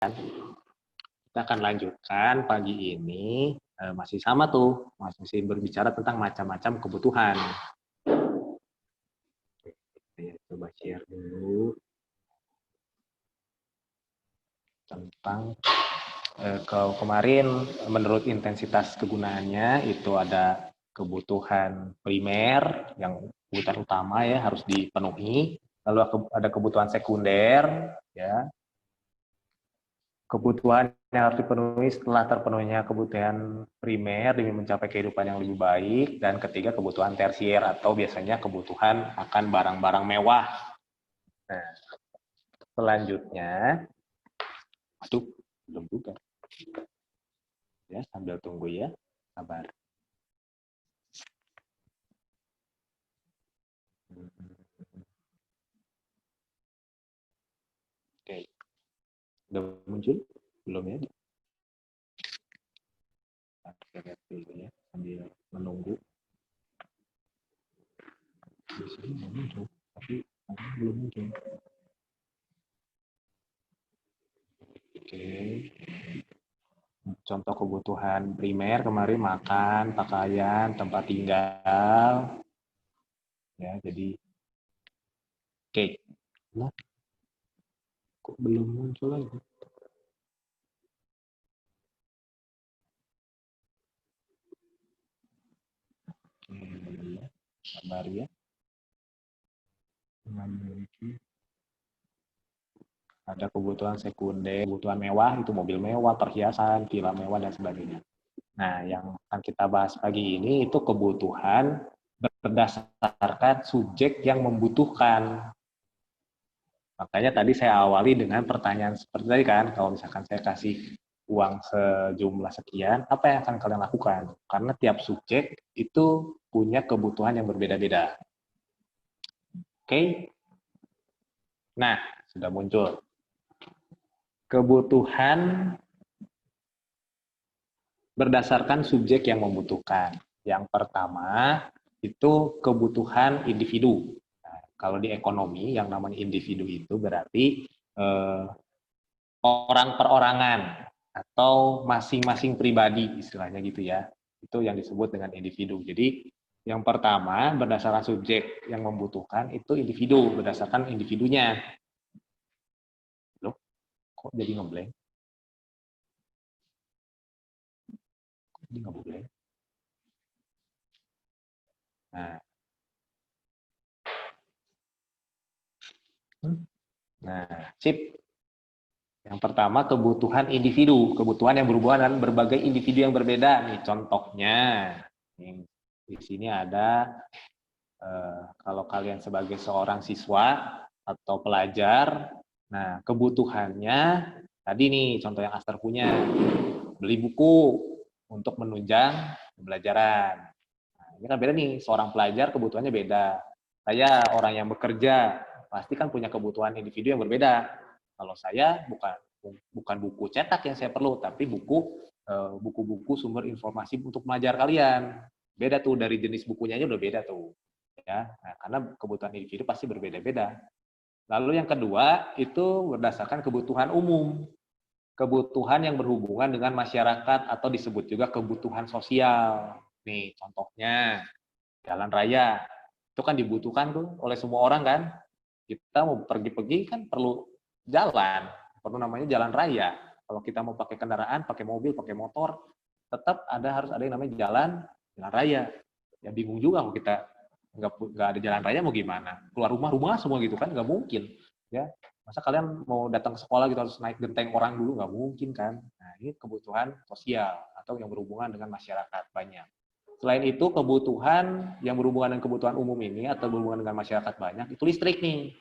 Kita akan lanjutkan pagi ini, masih sama tuh, masih berbicara tentang macam-macam kebutuhan. Saya coba share dulu tentang kalau kemarin menurut intensitas kegunaannya itu ada kebutuhan primer yang kebutuhan utama ya harus dipenuhi, lalu ada kebutuhan sekunder ya, kebutuhan yang harus dipenuhi setelah terpenuhinya kebutuhan primer demi mencapai kehidupan yang lebih baik, dan ketiga kebutuhan tersier atau biasanya kebutuhan akan barang-barang mewah. Nah, selanjutnya, aduh, belum juga. Ya, sambil tunggu ya, sabar. Oke, udah muncul? Belum ya? Kita lihat dulu ya, sambil menunggu. Di sini belum muncul, tapi belum muncul. Oke. Contoh kebutuhan primer kemarin makan, pakaian, tempat tinggal, ya jadi oke. Nah, kok belum muncul lagi? Oke, sabar ya. Memiliki ada kebutuhan sekunder, kebutuhan mewah itu mobil mewah, perhiasan, villa mewah dan sebagainya. Nah, yang akan kita bahas pagi ini itu kebutuhan berdasarkan subjek yang membutuhkan. Makanya tadi saya awali dengan pertanyaan seperti tadi kan, kalau misalkan saya kasih uang sejumlah sekian, apa yang akan kalian lakukan? Karena tiap subjek itu punya kebutuhan yang berbeda-beda. Oke? Nah, sudah muncul. Kebutuhan berdasarkan subjek yang membutuhkan. Yang pertama, itu kebutuhan individu. Nah, kalau di ekonomi, yang namanya individu itu berarti orang perorangan atau masing-masing pribadi istilahnya gitu ya. Itu yang disebut dengan individu. Jadi yang pertama berdasarkan subjek yang membutuhkan itu individu, berdasarkan individunya. Loh, kok jadi ngeblank? Kok jadi ngeblank? Nah. Nah, sip. Yang pertama kebutuhan individu, kebutuhan yang berhubungan dengan berbagai individu yang berbeda. Nih contohnya, di sini ada kalau kalian sebagai seorang siswa atau pelajar, nah kebutuhannya tadi nih contoh yang Aster punya, beli buku untuk menunjang pembelajaran. Nah, ini kan beda nih, seorang pelajar kebutuhannya beda. Saya orang yang bekerja pasti kan punya kebutuhan individu yang berbeda. Kalau saya bukan buku cetak yang saya perlu, tapi buku-buku sumber informasi untuk mengajar kalian. Beda tuh, dari jenis bukunya aja udah beda tuh. Ya, nah, karena kebutuhan individu pasti berbeda-beda. Lalu yang kedua itu berdasarkan kebutuhan umum. Kebutuhan yang berhubungan dengan masyarakat atau disebut juga kebutuhan sosial. Nih contohnya jalan raya. Itu kan dibutuhkan tuh oleh semua orang kan. Kita mau pergi-pergi kan perlu jalan, perlu namanya jalan raya. Kalau kita mau pakai kendaraan, pakai mobil, pakai motor, tetap harus ada yang namanya jalan raya. Ya bingung juga kalau kita nggak ada jalan raya mau gimana? Keluar rumah semua gitu kan nggak mungkin. Ya, masa kalian mau datang ke sekolah gitu harus naik genteng orang dulu, nggak mungkin kan? Nah, ini kebutuhan sosial atau yang berhubungan dengan masyarakat banyak. Selain itu, kebutuhan yang berhubungan dengan kebutuhan umum ini atau berhubungan dengan masyarakat banyak, itu listrik nih.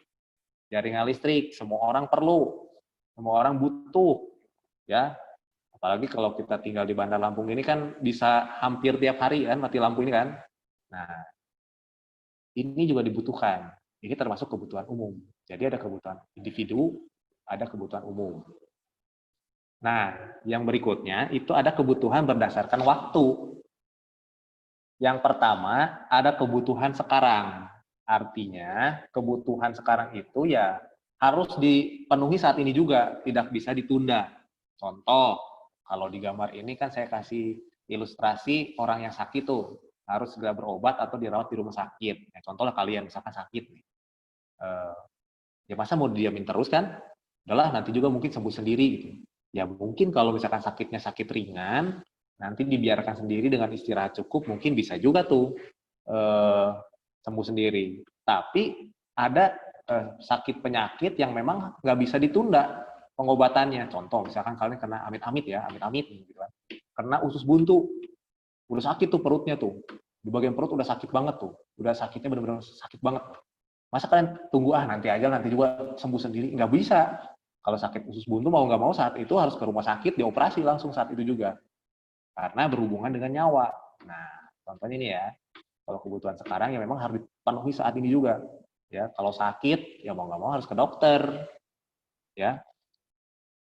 Jaringan listrik, semua orang perlu, semua orang butuh. Ya, apalagi kalau kita tinggal di Bandar Lampung ini kan bisa hampir tiap hari kan mati lampu ini kan. Nah, ini juga dibutuhkan. Ini termasuk kebutuhan umum. Jadi ada kebutuhan individu, ada kebutuhan umum. Nah, yang berikutnya itu ada kebutuhan berdasarkan waktu. Yang pertama, ada kebutuhan sekarang. Artinya, kebutuhan sekarang itu ya harus dipenuhi saat ini juga, tidak bisa ditunda. Contoh, kalau di gambar ini kan saya kasih ilustrasi orang yang sakit tuh harus segera berobat atau dirawat di rumah sakit. Ya, contohnya kalian misalkan sakit nih, ya masa mau diamin terus kan? Udahlah nanti juga mungkin sembuh sendiri gitu. Ya mungkin kalau misalkan sakitnya sakit ringan, nanti dibiarkan sendiri dengan istirahat cukup, mungkin bisa juga tuh sembuh sendiri. Tapi ada sakit penyakit yang memang nggak bisa ditunda pengobatannya. Contoh misalkan kalian kena amit-amit ya, amit-amit gitu kan. Kena usus buntu, udah sakit tuh perutnya tuh. Di bagian perut udah sakit banget tuh. Udah sakitnya benar-benar sakit banget. Masa kalian tunggu nanti aja, nanti juga sembuh sendiri? Nggak bisa. Kalau sakit usus buntu mau nggak mau saat itu harus ke rumah sakit, dioperasi langsung saat itu juga. Karena berhubungan dengan nyawa. Nah, contohnya ini ya. Kalau kebutuhan sekarang ya memang harus dipenuhi saat ini juga. Ya, kalau sakit ya mau nggak mau harus ke dokter. Ya.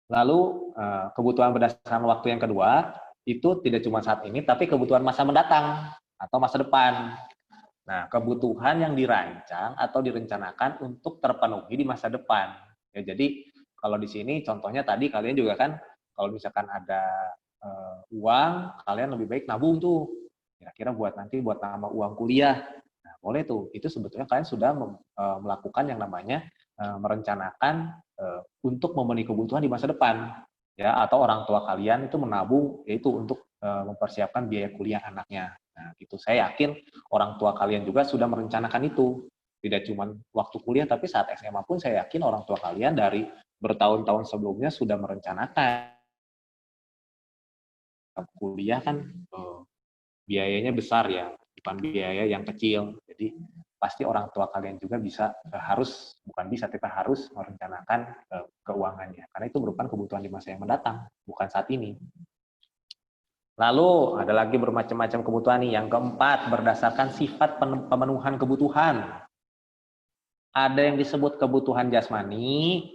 Lalu kebutuhan berdasarkan waktu yang kedua itu tidak cuma saat ini, tapi kebutuhan masa mendatang atau masa depan. Nah, kebutuhan yang dirancang atau direncanakan untuk terpenuhi di masa depan. Ya, jadi kalau di sini contohnya tadi kalian juga kan kalau misalkan ada uang, kalian lebih baik nabung tuh. Kira-kira buat nanti buat nama uang kuliah. Nah, boleh tuh. Itu sebetulnya kalian sudah melakukan yang namanya merencanakan untuk memenuhi kebutuhan di masa depan. Ya, atau orang tua kalian itu menabung yaitu untuk mempersiapkan biaya kuliah anaknya. Nah, gitu. Saya yakin orang tua kalian juga sudah merencanakan itu. Tidak cuma waktu kuliah, tapi saat SMA pun saya yakin orang tua kalian dari bertahun-tahun sebelumnya sudah merencanakan. Kuliah kan biayanya besar ya, bukan biaya yang kecil. Jadi pasti orang tua kalian juga bisa bukan bisa, tapi harus merencanakan keuangannya. Karena itu merupakan kebutuhan di masa yang mendatang, bukan saat ini. Lalu ada lagi bermacam-macam kebutuhan nih. Yang keempat, berdasarkan sifat pemenuhan kebutuhan. Ada yang disebut kebutuhan jasmani,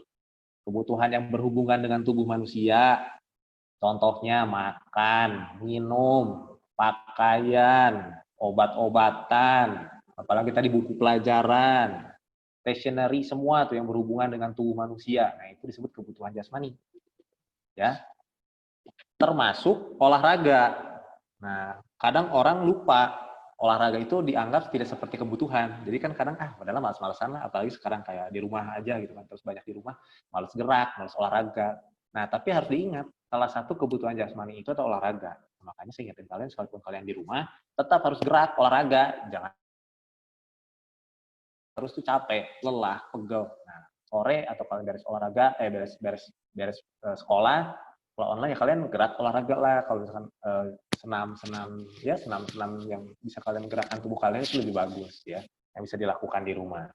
kebutuhan yang berhubungan dengan tubuh manusia. Contohnya makan, minum, pakaian, obat-obatan, apalagi tadi buku pelajaran, stationery, semua tuh yang berhubungan dengan tubuh manusia. Nah, itu disebut kebutuhan jasmani. Ya. Termasuk olahraga. Nah, kadang orang lupa olahraga itu dianggap tidak seperti kebutuhan. Jadi kan kadang padahal malas-malasan lah, apalagi sekarang kayak di rumah aja gitu kan, terus banyak di rumah, malas gerak, malas olahraga. Nah, tapi harus diingat, salah satu kebutuhan jasmani itu adalah olahraga. Makanya saya ingetin kalian, sekalipun kalian di rumah, tetap harus gerak, olahraga. Jangan terus tuh capek, lelah, pegel. Nah, sore atau kalian beres olahraga, beres sekolah, kalau online ya kalian gerak olahraga lah. Kalau misalkan senam yang bisa kalian gerakkan tubuh kalian itu lebih bagus ya, yang bisa dilakukan di rumah.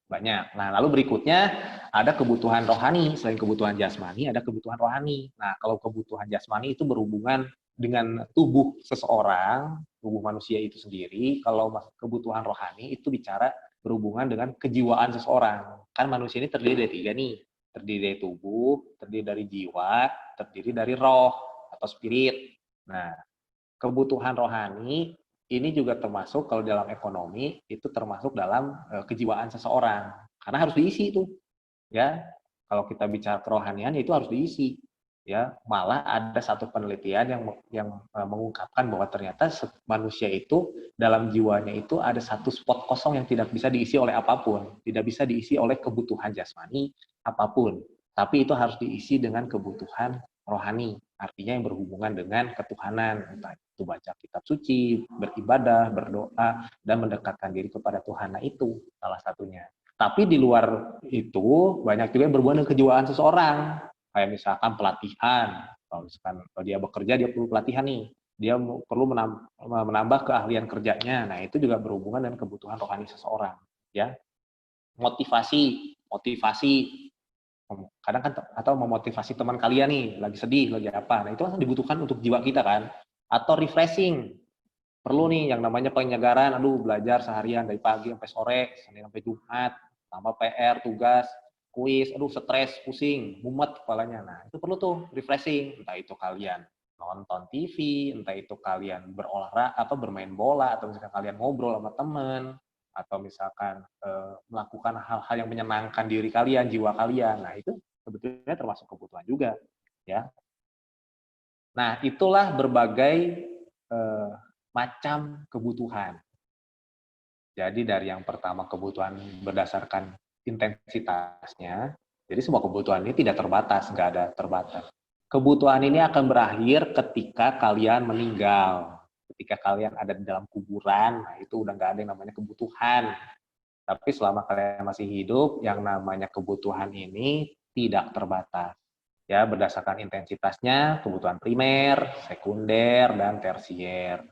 Banyak. Nah, lalu berikutnya ada kebutuhan rohani. Selain kebutuhan jasmani, ada kebutuhan rohani. Nah, kalau kebutuhan jasmani itu berhubungan dengan tubuh seseorang, tubuh manusia itu sendiri. Kalau kebutuhan rohani itu bicara berhubungan dengan kejiwaan seseorang. Kan manusia ini terdiri dari 3 nih. Terdiri dari tubuh, terdiri dari jiwa, terdiri dari roh atau spirit. Nah, kebutuhan rohani ini juga termasuk kalau dalam ekonomi itu termasuk dalam kejiwaan seseorang, karena harus diisi itu ya. Kalau kita bicara kerohanian itu harus diisi ya. Malah ada satu penelitian yang mengungkapkan bahwa ternyata manusia itu dalam jiwanya itu ada satu spot kosong yang tidak bisa diisi oleh apapun, tidak bisa diisi oleh kebutuhan jasmani apapun, tapi itu harus diisi dengan kebutuhan rohani, artinya yang berhubungan dengan ketuhanan, entah itu baca kitab suci, beribadah, berdoa, dan mendekatkan diri kepada Tuhan. Nah, itu salah satunya. Tapi di luar itu banyak juga yang berhubungan dengan kejiwaan seseorang. Kayak misalkan pelatihan. Kalau misalkan dia bekerja, dia perlu pelatihan nih. Dia perlu menambah keahlian kerjanya. Nah, itu juga berhubungan dengan kebutuhan rohani seseorang. Ya, motivasi. Kadang kan atau memotivasi teman kalian nih, lagi sedih, lagi apa. Nah, itu kan dibutuhkan untuk jiwa kita kan. Atau refreshing. Perlu nih yang namanya penyegaran, belajar seharian dari pagi sampai sore, Senin sampai Jumat, tambah PR, tugas, kuis, stres, pusing, mumet kepalanya. Nah, itu perlu tuh refreshing. Entah itu kalian nonton TV, entah itu kalian berolahraga, bermain bola, atau misalkan kalian ngobrol sama temen, atau misalkan melakukan hal-hal yang menyenangkan diri kalian, jiwa kalian. Nah, itu sebetulnya termasuk kebutuhan juga, ya. Nah, itulah berbagai macam kebutuhan. Jadi dari yang pertama kebutuhan berdasarkan intensitasnya, jadi semua kebutuhan ini tidak terbatas, nggak ada terbatas. Kebutuhan ini akan berakhir ketika kalian meninggal. Ketika kalian ada di dalam kuburan, nah itu udah nggak ada yang namanya kebutuhan. Tapi selama kalian masih hidup, yang namanya kebutuhan ini tidak terbatas. Ya, berdasarkan intensitasnya, kebutuhan primer, sekunder, dan tersier.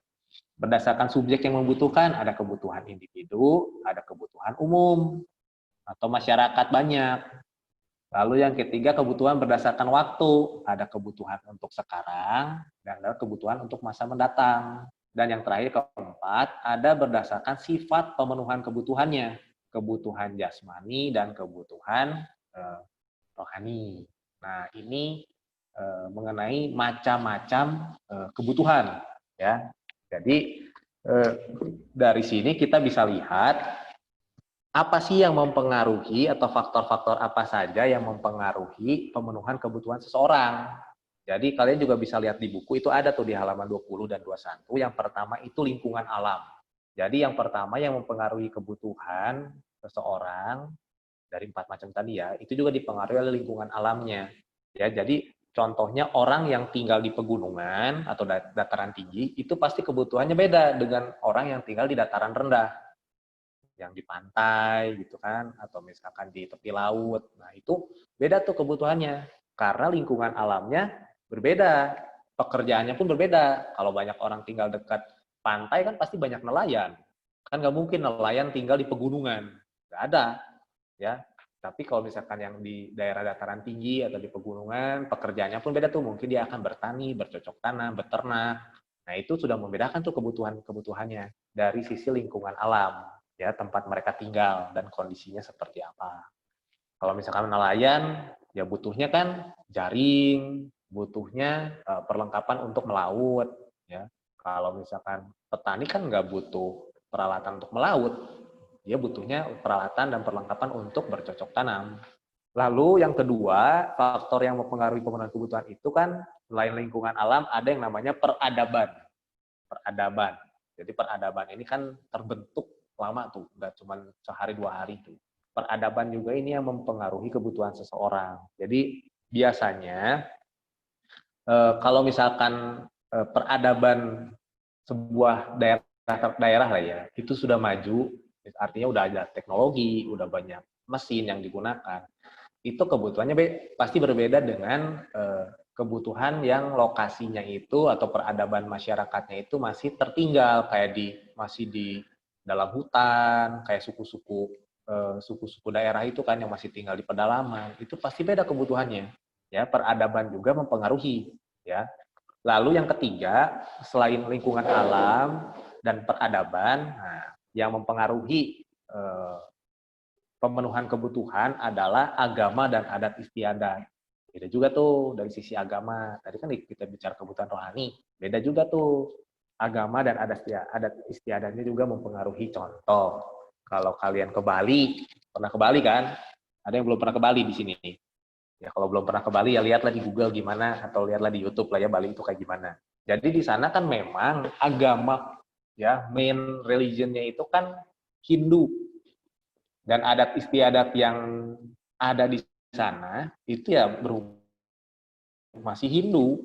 Berdasarkan subjek yang membutuhkan, ada kebutuhan individu, ada kebutuhan umum, atau masyarakat banyak. Lalu yang ketiga, kebutuhan berdasarkan waktu. Ada kebutuhan untuk sekarang, dan ada kebutuhan untuk masa mendatang. Dan yang terakhir, keempat, ada berdasarkan sifat pemenuhan kebutuhannya. Kebutuhan jasmani dan kebutuhan rohani. Nah, ini mengenai macam-macam kebutuhan. Ya, jadi dari sini kita bisa lihat apa sih yang mempengaruhi atau faktor-faktor apa saja yang mempengaruhi pemenuhan kebutuhan seseorang. Jadi kalian juga bisa lihat di buku itu ada tuh di halaman 20 dan 21. Yang pertama itu lingkungan alam. Jadi yang pertama yang mempengaruhi kebutuhan seseorang dari 4 macam tadi ya, itu juga dipengaruhi oleh lingkungan alamnya. Ya, jadi contohnya orang yang tinggal di pegunungan atau dataran tinggi, itu pasti kebutuhannya beda dengan orang yang tinggal di dataran rendah, yang di pantai gitu kan, atau misalkan di tepi laut. Nah, itu beda tuh kebutuhannya, karena lingkungan alamnya berbeda, pekerjaannya pun berbeda. Kalau banyak orang tinggal dekat pantai kan pasti banyak nelayan. Kan nggak mungkin nelayan tinggal di pegunungan, nggak ada. Ya, tapi kalau misalkan yang di daerah dataran tinggi atau di pegunungan, pekerjaannya pun beda tuh. Mungkin dia akan bertani, bercocok tanam, beternak. Nah, itu sudah membedakan tuh kebutuhannya dari sisi lingkungan alam, ya, tempat mereka tinggal dan kondisinya seperti apa. Kalau misalkan nelayan, ya butuhnya kan jaring, butuhnya perlengkapan untuk melaut, ya. Kalau misalkan petani kan nggak butuh peralatan untuk melaut, dia butuhnya peralatan dan perlengkapan untuk bercocok tanam. Lalu yang kedua, faktor yang mempengaruhi pemenuhan kebutuhan itu kan selain lingkungan alam ada yang namanya peradaban. Peradaban. Jadi peradaban ini kan terbentuk lama tuh, nggak cuma sehari dua hari tuh. Peradaban juga ini yang mempengaruhi kebutuhan seseorang. Jadi biasanya kalau misalkan peradaban sebuah daerah lah ya, itu sudah maju, artinya udah ada teknologi, udah banyak mesin yang digunakan, itu kebutuhannya pasti berbeda dengan kebutuhan yang lokasinya itu atau peradaban masyarakatnya itu masih tertinggal, kayak masih di dalam hutan, kayak suku-suku daerah itu kan yang masih tinggal di pedalaman, itu pasti beda kebutuhannya. Ya, peradaban juga mempengaruhi, ya. Lalu yang ketiga, selain lingkungan alam dan peradaban, nah, yang mempengaruhi pemenuhan kebutuhan adalah agama dan adat istiadat. Beda juga tuh dari sisi agama. Tadi kan kita bicara kebutuhan rohani, beda juga tuh. Agama dan adat istiadatnya juga mempengaruhi. Contoh, kalau kalian ke Bali, pernah ke Bali kan? Ada yang belum pernah ke Bali di sini nih. Ya kalau belum pernah ke Bali ya lihatlah di Google gimana, atau lihatlah di YouTube lah ya Bali itu kayak gimana. Jadi di sana kan memang agama, ya, main religionnya itu kan Hindu, dan adat istiadat yang ada di sana itu ya masih Hindu,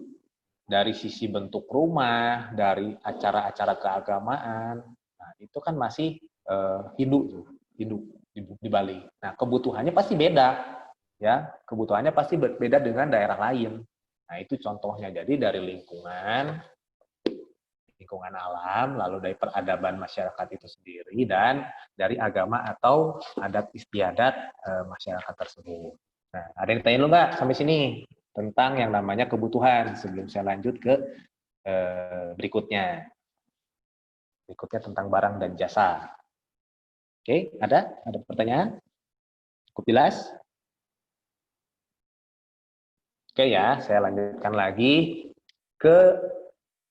dari sisi bentuk rumah, dari acara-acara keagamaan. Nah, itu kan masih Hindu di Bali. Nah, kebutuhannya pasti beda, ya. Kebutuhannya pasti berbeda dengan daerah lain. Nah, itu contohnya. Jadi dari lingkungan alam, lalu dari peradaban masyarakat itu sendiri, dan dari agama atau adat istiadat masyarakat tersebut. Nah, ada yang tanya lu nggak sampai sini tentang yang namanya kebutuhan sebelum saya lanjut ke berikutnya. Berikutnya tentang barang dan jasa. Oke, ada pertanyaan? Cukup jelas? Oke ya, saya lanjutkan lagi ke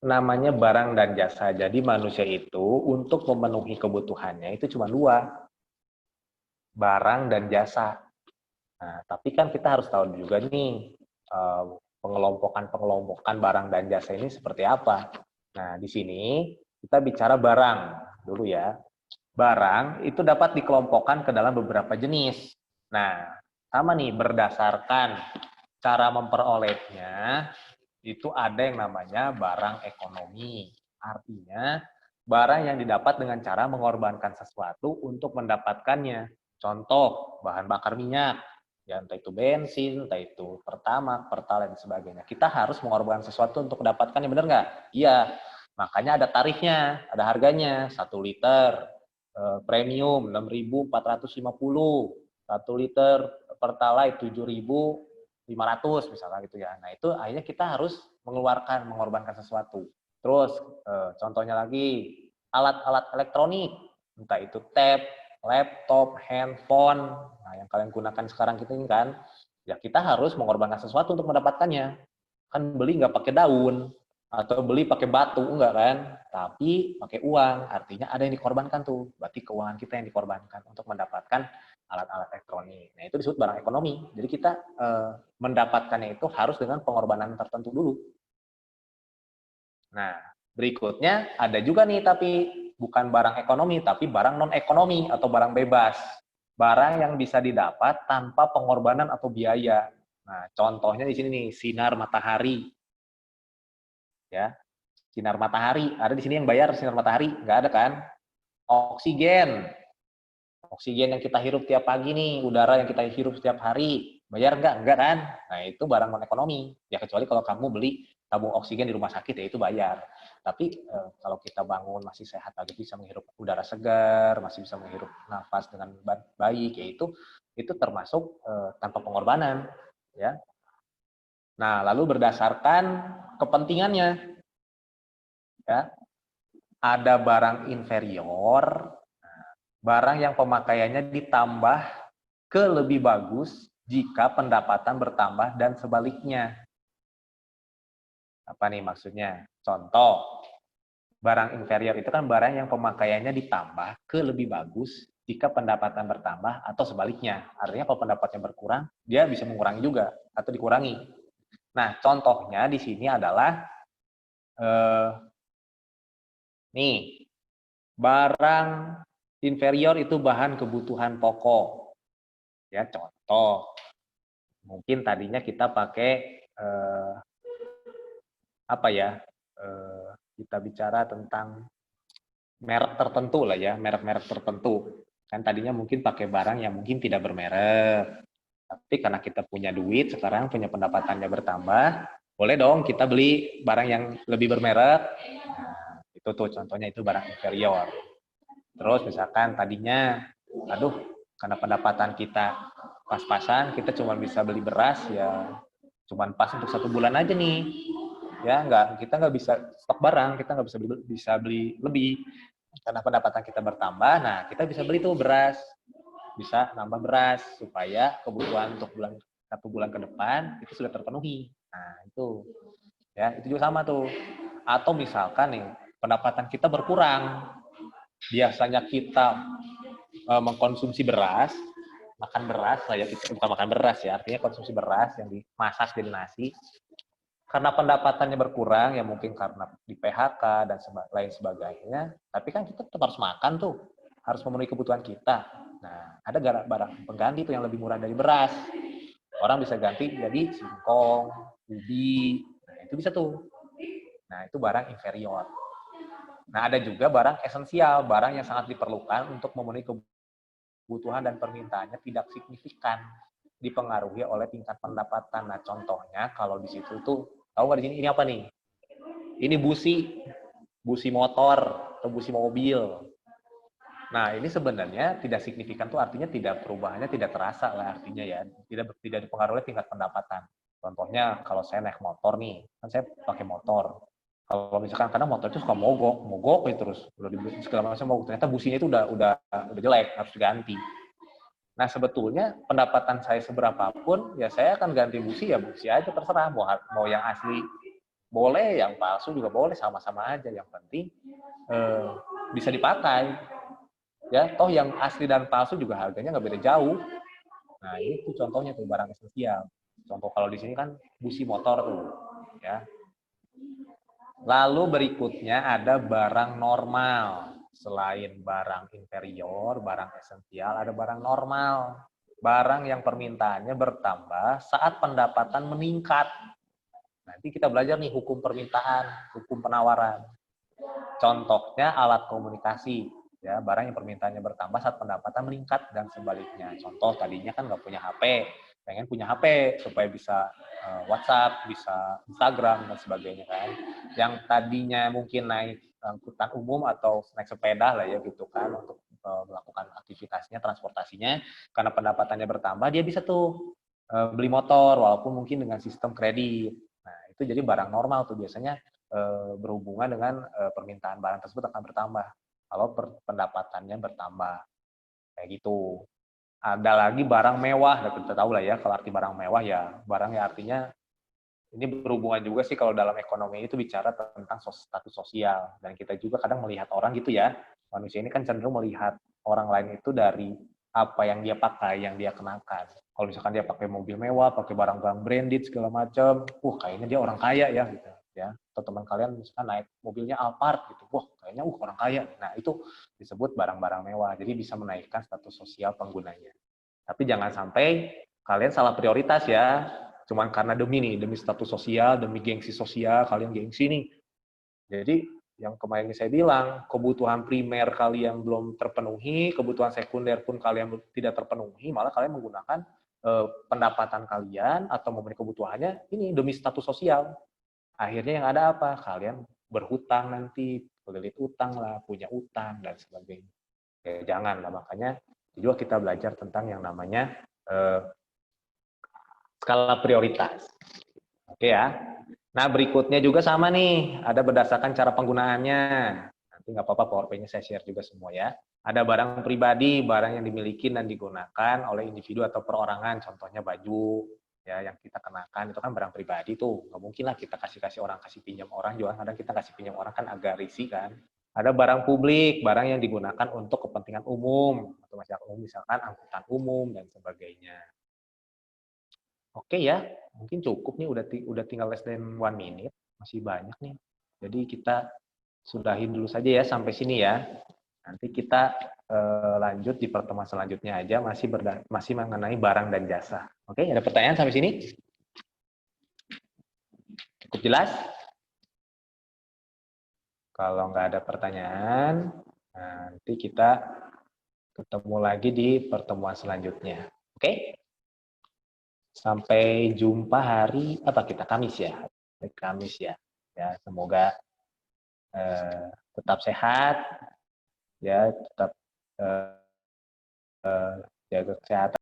namanya barang dan jasa. Jadi manusia itu untuk memenuhi kebutuhannya itu cuma dua, barang dan jasa. Nah, tapi kan kita harus tahu juga nih pengelompokan barang dan jasa ini seperti apa. Nah, di sini kita bicara barang dulu ya. Barang itu dapat dikelompokkan ke dalam beberapa jenis. Nah, sama nih berdasarkan cara memperolehnya itu ada yang namanya barang ekonomi. Artinya, barang yang didapat dengan cara mengorbankan sesuatu untuk mendapatkannya. Contoh, bahan bakar minyak, ya entah itu bensin, entah itu pertamax, pertalite, dan sebagainya. Kita harus mengorbankan sesuatu untuk mendapatkannya, benar nggak? Iya, makanya ada tarifnya, ada harganya, 1 liter premium 6.450, 1 liter pertalite 7.500 misalnya gitu ya. Nah itu akhirnya kita harus mengorbankan sesuatu. Terus contohnya lagi alat-alat elektronik, entah itu tab, laptop, handphone, nah yang kalian gunakan sekarang kita ini kan, ya kita harus mengorbankan sesuatu untuk mendapatkannya. Kan beli nggak pakai daun, atau beli pakai batu, enggak kan? Tapi pakai uang, artinya ada yang dikorbankan tuh. Berarti keuangan kita yang dikorbankan untuk mendapatkan alat-alat elektronik. Nah itu disebut barang ekonomi. Jadi kita mendapatkannya itu harus dengan pengorbanan tertentu dulu. Nah, berikutnya ada juga nih tapi bukan barang ekonomi, tapi barang non-ekonomi atau barang bebas. Barang yang bisa didapat tanpa pengorbanan atau biaya. Nah, contohnya di sini nih, sinar matahari. Ya, sinar matahari. Ada di sini yang bayar sinar matahari? Nggak ada kan? Oksigen. Oksigen yang kita hirup tiap pagi nih, udara yang kita hirup setiap hari. Bayar nggak? Nggak kan? Nah, itu barang non-ekonomi. Ya, kecuali kalau kamu beli tabung oksigen di rumah sakit, ya itu bayar. Tapi kalau kita bangun masih sehat lagi, bisa menghirup udara segar, masih bisa menghirup nafas dengan baik, ya itu termasuk tanpa pengorbanan. Ya. Nah, lalu berdasarkan kepentingannya, ya, ada barang inferior, barang yang pemakaiannya ditambah ke lebih bagus jika pendapatan bertambah dan sebaliknya. Apa nih maksudnya? Contoh, barang inferior itu kan barang yang pemakaiannya ditambah ke lebih bagus jika pendapatan bertambah atau sebaliknya. Artinya kalau pendapatannya berkurang, dia bisa mengurangi juga atau dikurangi. Nah, contohnya di sini adalah nih, barang inferior itu bahan kebutuhan pokok. Ya, contoh. Mungkin tadinya kita pakai apa ya? Kita bicara tentang merek tertentu lah ya, merek-merek tertentu. Kan tadinya mungkin pakai barang yang mungkin tidak bermerek. Tapi karena kita punya duit, sekarang punya pendapatannya bertambah, boleh dong kita beli barang yang lebih bermerek. Nah, itu tuh contohnya itu barang inferior. Terus misalkan tadinya, aduh, karena pendapatan kita pas-pasan, kita cuma bisa beli beras ya, cuma pas untuk 1 bulan aja nih. Ya, kita nggak bisa stok barang, kita nggak bisa beli lebih. Karena pendapatan kita bertambah, nah kita bisa beli tuh beras, bisa nambah beras supaya kebutuhan untuk 1 bulan ke depan itu sudah terpenuhi. Nah itu, ya itu juga sama tuh. Atau misalkan nih pendapatan kita berkurang, biasanya kita mengkonsumsi beras, makan beras lah ya, bukan makan beras ya, artinya konsumsi beras yang dimasak jadi nasi. Karena pendapatannya berkurang, ya mungkin karena di PHK dan lain sebagainya, tapi kan kita tetap harus makan tuh, harus memenuhi kebutuhan kita. Nah, ada barang pengganti tuh yang lebih murah dari beras. Orang bisa ganti jadi singkong, ubi, nah itu bisa tuh. Nah, itu barang inferior. Nah, ada juga barang esensial, barang yang sangat diperlukan untuk memenuhi kebutuhan dan permintaannya tidak signifikan dipengaruhi oleh tingkat pendapatan. Nah, contohnya kalau di situ tuh, tahu nggak di sini ini apa nih? Ini busi motor atau busi mobil. Nah, ini sebenarnya tidak signifikan tuh artinya tidak perubahannya tidak terasa lah artinya ya, tidak dipengaruhi oleh tingkat pendapatan. Contohnya kalau saya naik motor nih, kan saya pakai motor. Kalau misalkan kadang motor itu suka mogok terus udah dibeli segala macam mogok, ternyata businya itu udah jelek, harus diganti. Nah, sebetulnya pendapatan saya seberapapun, ya saya akan ganti busi, ya busi aja terserah, mau yang asli boleh, yang palsu juga boleh, sama-sama aja. Yang penting bisa dipakai. Ya, toh yang asli dan palsu juga harganya nggak beda jauh. Nah, ini tuh contohnya tuh barang esensial. Contoh kalau di sini kan busi motor tuh, ya. Lalu berikutnya ada barang normal. Selain barang inferior, barang esensial, ada barang normal. Barang yang permintaannya bertambah saat pendapatan meningkat. Nanti kita belajar nih hukum permintaan, hukum penawaran. Contohnya alat komunikasi, ya, barang yang permintaannya bertambah saat pendapatan meningkat dan sebaliknya. Contoh tadinya kan nggak punya HP, pengen punya HP supaya bisa WhatsApp, bisa Instagram dan sebagainya kan. Yang tadinya mungkin naik angkutan umum atau naik sepeda lah ya gitu kan untuk melakukan aktivitasnya, transportasinya, karena pendapatannya bertambah dia bisa tuh beli motor walaupun mungkin dengan sistem kredit. Nah, itu jadi barang normal tuh biasanya berhubungan dengan permintaan barang tersebut akan bertambah kalau pendapatannya bertambah kayak gitu. Ada lagi barang mewah, kita tahu lah ya kalau arti barang mewah ya barang yang artinya ini berhubungan juga sih kalau dalam ekonomi itu bicara tentang status sosial dan kita juga kadang melihat orang gitu ya, manusia ini kan cenderung melihat orang lain itu dari apa yang dia pakai, yang dia kenakan. Kalau misalkan dia pakai mobil mewah, pakai barang-barang branded segala macam, kayaknya dia orang kaya ya gitu ya. Atau teman kalian misalkan naik mobilnya Alphard gitu, kayaknya orang kaya. Nah, itu disebut barang-barang mewah. Jadi bisa menaikkan status sosial penggunanya. Tapi jangan sampai kalian salah prioritas ya. Cuman karena demi status sosial, demi gengsi sosial, kalian gengsi nih. Jadi yang kemarin saya bilang, kebutuhan primer kalian belum terpenuhi, kebutuhan sekunder pun kalian tidak terpenuhi, malah kalian menggunakan pendapatan kalian atau memenuhi kebutuhannya ini demi status sosial. Akhirnya yang ada apa? Kalian berhutang nanti, kelilit utang lah, punya utang dan sebagainya. Ya, jangan lah, makanya juga kita belajar tentang yang namanya skala prioritas. Oke ya. Nah, berikutnya juga sama nih, ada berdasarkan cara penggunaannya. Nanti nggak apa-apa, PowerPoint-nya saya share juga semua ya. Ada barang pribadi, barang yang dimiliki dan digunakan oleh individu atau perorangan, contohnya baju, ya yang kita kenakan itu kan barang pribadi tuh. Nggak mungkin lah kita kasih orang, kasih pinjam orang juga, kadang kita kasih pinjam orang kan agak risih kan. Ada barang publik, barang yang digunakan untuk kepentingan umum, atau masyarakat umum, misalkan angkutan umum dan sebagainya. Oke ya, mungkin cukup nih udah tinggal less than 1 minute, masih banyak nih. Jadi kita sudahin dulu saja ya sampai sini ya. Nanti kita lanjut di pertemuan selanjutnya aja masih mengenai barang dan jasa. Oke, ada pertanyaan sampai sini? Cukup jelas? Kalau nggak ada pertanyaan, nanti kita ketemu lagi di pertemuan selanjutnya. Oke? Sampai jumpa hari apa kita Kamis ya? Hari Kamis ya. Ya, semoga tetap sehat, ya tetap jaga kesehatan.